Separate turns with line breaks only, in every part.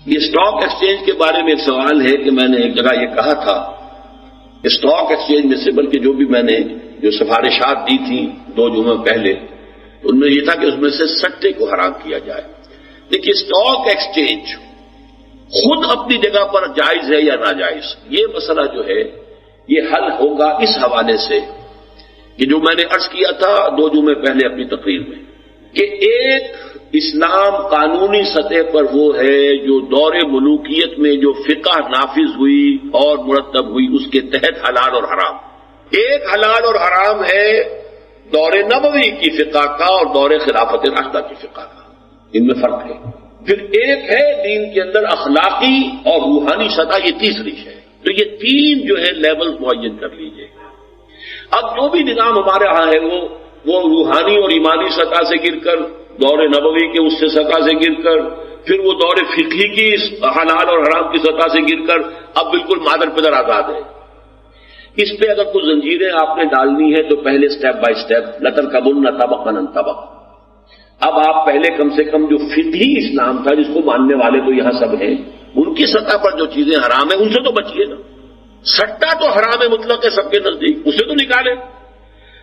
یہ stock exchange کے بارے میں ایک سوال ہے کہ میں نے ایک جگہ یہ کہا تھا اسٹاک ایکسچینج میں سے، بلکہ جو بھی میں نے جو سفارشات دی تھیں 2 جمعے پہلے، ان میں یہ تھا کہ اس میں سے سٹے کو حرام کیا جائے. دیکھیے اسٹاک ایکسچینج خود اپنی جگہ پر جائز ہے یا ناجائز، یہ مسئلہ جو ہے یہ حل ہوگا اس حوالے سے کہ جو میں نے عرض کیا تھا 2 جمعے پہلے اپنی تقریر میں، کہ ایک اسلام قانونی سطح پر وہ ہے جو دور ملوکیت میں جو فقہ نافذ ہوئی اور مرتب ہوئی اس کے تحت حلال اور حرام. ایک حلال اور حرام ہے دور نبوی کی فقہ کا اور دور خلافت راشدہ کی فقہ کا، ان میں فرق ہے. پھر ایک ہے دین کے اندر اخلاقی اور روحانی سطح، یہ تیسری ہے. تو یہ 3 جو ہے لیول معین کر لیجئے. اب جو بھی نظام ہمارے ہاں ہے وہ روحانی اور ایمانی سطح سے گر کر، دور نبوی کے اس سے سطح سے گر کر، پھر وہ دور فقہی کی حلال اور حرام کی سطح سے گر کر اب بالکل مادر پدر آزاد ہے. اس پہ اگر کچھ زنجیریں آپ نے ڈالنی ہے تو پہلے سٹیپ بائی سٹیپ لترکبن طبقا عن طبق. اب آپ پہلے کم سے کم جو فقہی اسلام تھا جس کو ماننے والے تو یہاں سب ہیں، ان کی سطح پر جو چیزیں حرام ہیں ان سے تو بچیے نا. سٹا تو حرام ہے مطلق ہے سب کے نزدیک، اسے تو نکالے.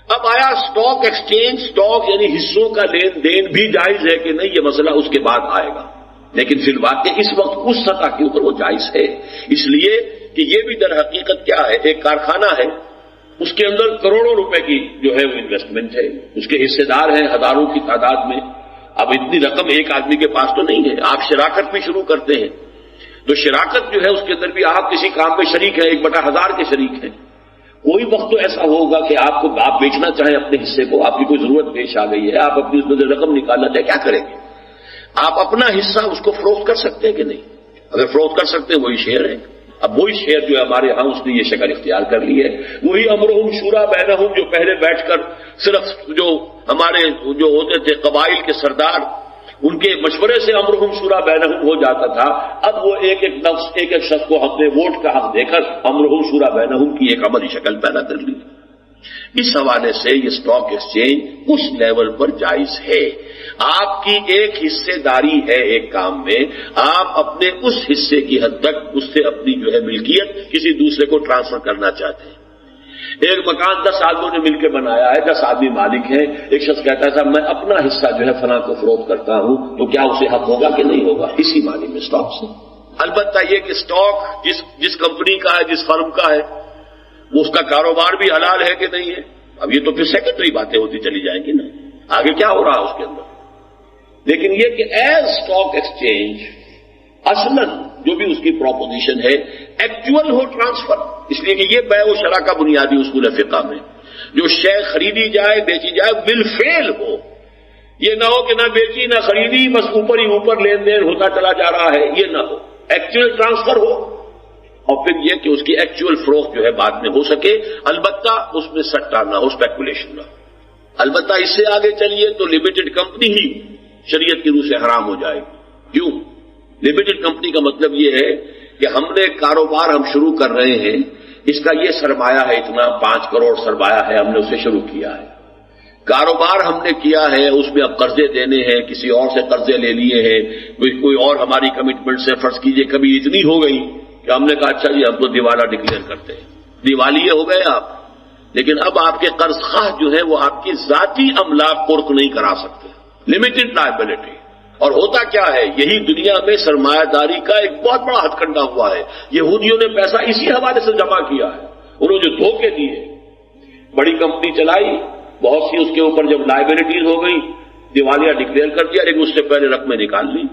اب آیا اسٹاک ایکسچینج، اسٹاک یعنی حصوں کا لین دین بھی جائز ہے کہ نہیں، یہ مسئلہ اس کے بعد آئے گا. لیکن فی الواقع اس وقت اس سطح کے اوپر وہ جائز ہے، اس لیے کہ یہ بھی در حقیقت کیا ہے، ایک کارخانہ ہے، اس کے اندر کروڑوں روپے کی جو ہے وہ انویسٹمنٹ ہے، اس کے حصے دار ہیں ہزاروں کی تعداد میں. اب اتنی رقم ایک آدمی کے پاس تو نہیں ہے. آپ شراکت بھی شروع کرتے ہیں تو شراکت جو ہے اس کے اندر بھی آپ کسی کام میں شریک ہیں، 1/1000 کے شریک ہیں. کوئی وقت تو ایسا ہوگا کہ آپ بیچنا چاہیں اپنے حصے کو، آپ کی کوئی ضرورت پیش آ گئی ہے، آپ اپنی اس میں سے رقم نکالنا چاہیں، کیا کریں گے؟ آپ اپنا حصہ اس کو فروخت کر سکتے ہیں کہ نہیں؟ اگر فروخت کر سکتے ہیں وہی شیئر ہے. اب وہی شیئر جو ہے ہمارے ہاں اس نے یہ شکل اختیار کر لی ہے. وہی امرہم شورا بینہم جو پہلے بیٹھ کر صرف جو ہمارے جو ہوتے تھے قبائل کے سردار، ان کے مشورے سے امرہم شورا بینہم ہو جاتا تھا. اب وہ ایک ایک شخص کو اپنے ووٹ کا حق دے کر امرہم شورا بینہم کی ایک عملی شکل پیدا کر لی. اس حوالے سے یہ اسٹاک ایکسچینج اس لیول پر جائز ہے. آپ کی ایک حصے داری ہے ایک کام میں، آپ اپنے اس حصے کی حد تک اس سے اپنی جو ہے ملکیت کسی دوسرے کو ٹرانسفر کرنا چاہتے ہیں. ایک مکان 10 آدمیوں نے مل کے بنایا ہے، 10 آدمی مالک ہیں. ایک شخص کہتا ہے صاحب میں اپنا حصہ جو ہے فلاں کو فروخت کرتا ہوں، تو کیا اسے حق ہوگا کہ نہیں ہوگا؟ اسی معنی میں اسٹاک سے. البتہ یہ کہ اسٹاک جس کمپنی کا ہے، جس فرم کا ہے، وہ اس کا کاروبار بھی حلال ہے کہ نہیں ہے. اب یہ تو پھر سیکنڈری باتیں ہوتی چلی جائیں گی نا، آگے کیا ہو رہا ہے اس کے اندر. لیکن یہ کہ ایز اسٹاک ایکسچینج اصلاً جو بھی اس کی پروپوزیشن ہے ایکچوئل ہو ٹرانسفر، اس لیے کہ یہ بیع و شرع کا بنیادی اصول ہے فقہ میں. جو شے خریدی جائے بیچی جائے بالفعل ہو، یہ نہ ہو کہ نہ بیچی نہ خریدی بس اوپر ہی اوپر لین دین ہوتا چلا جا رہا ہے، یہ نہ ہو. ایکچوئل ٹرانسفر ہو اور پھر یہ کہ اس کی ایکچوئل فروخت جو ہے بعد میں ہو سکے. البتہ اس میں سٹا نہ ہو، اسپیکولیشن نہ ہو. البتہ اس سے آگے چلیے تو لمیٹڈ کمپنی ہی شریعت کی روح سے حرام ہو جائے گی. کیوں؟ لمیٹڈ کمپنی کا مطلب یہ ہے کہ ہم نے کاروبار ہم شروع کر رہے ہیں، اس کا یہ سرمایہ ہے اتنا 5 کروڑ سرمایہ ہے، ہم نے اسے شروع کیا ہے. کاروبار ہم نے کیا ہے، اس میں اب قرضے دینے ہیں، کسی اور سے قرضے لے لیے ہیں، کوئی اور ہماری کمٹمنٹ سے فرض کیجئے کبھی اتنی ہو گئی کہ ہم نے کہا اچھا جی ہم تو دیوالا ڈکلیئر کرتے ہیں، دیوالیے ہو گئے آپ. لیکن اب آپ کے قرض خواہ جو ہے وہ آپ کی ذاتی املاک قرق نہیں کرا سکتے، لمیٹڈ لائبلٹی. اور ہوتا کیا ہے، یہی دنیا میں سرمایہ داری کا ایک بہت بڑا ہتھ کنڈا ہوا ہے. یہودیوں نے پیسہ اسی حوالے سے جمع کیا ہے. انہوں نے جو دھوکے دیے، بڑی کمپنی چلائی، بہت سی اس کے اوپر جب لائبلٹیز ہو گئی دیوالیہ ڈکلیئر کر دیا، لیکن اس سے پہلے رقمیں نکال لی.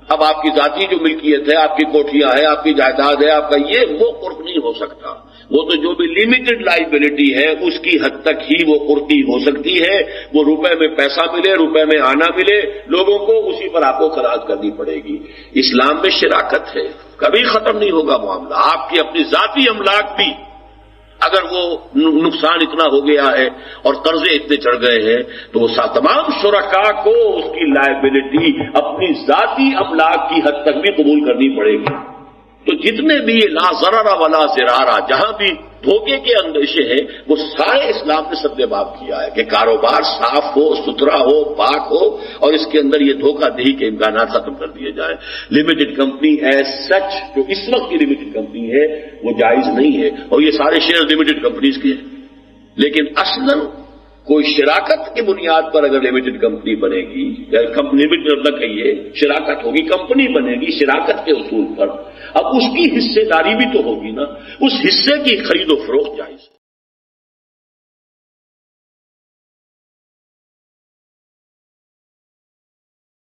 اب آپ کی ذاتی جو ملکیت ہے، آپ کی کوٹھیاں ہیں، آپ کی جائیداد ہے، آپ کا یہ وہ قرق نہیں ہو سکتا. وہ تو جو بھی لمیٹڈ لائبلٹی ہے اس کی حد تک ہی وہ قرقی ہو سکتی ہے. وہ روپے میں پیسہ ملے، روپے میں آنا ملے لوگوں کو، اسی پر آپ کو خراج کرنی پڑے گی. اسلام میں شراکت ہے، کبھی ختم نہیں ہوگا معاملہ. آپ کی اپنی ذاتی املاک بھی اگر وہ نقصان اتنا ہو گیا ہے اور قرضے اتنے چڑھ گئے ہیں تو وہ تمام شرکاء کو اس کی لائبلٹی اپنی ذاتی املاک کی حد تک بھی قبول کرنی پڑے گی. تو جتنے بھی یہ لا ضرر ولا ضرارہ جہاں بھی دھوکے کے اندیشے ہیں وہ سارے اسلام نے سدباب کیا ہے کہ کاروبار صاف ہو، ستھرا ہو، پاک ہو، اور اس کے اندر یہ دھوکہ دہی کے امکانات ختم کر دیے جائیں۔ لمیٹڈ کمپنی ایز سچ جو اس وقت کی لمیٹڈ کمپنی ہے وہ جائز نہیں ہے، اور یہ سارے شیئر لمیٹڈ کمپنیز کے ہیں، لیکن اصلاً کوئی شراکت کی بنیاد پر اگر لمیٹڈ کمپنی بنے گی، لمیٹڈ نہ کہیے شراکت ہوگی، کمپنی بنے گی شراکت کے اصول پر، اب اس کی حصے داری بھی تو ہوگی نا، اس حصے کی خرید و فروخت جائز ہے۔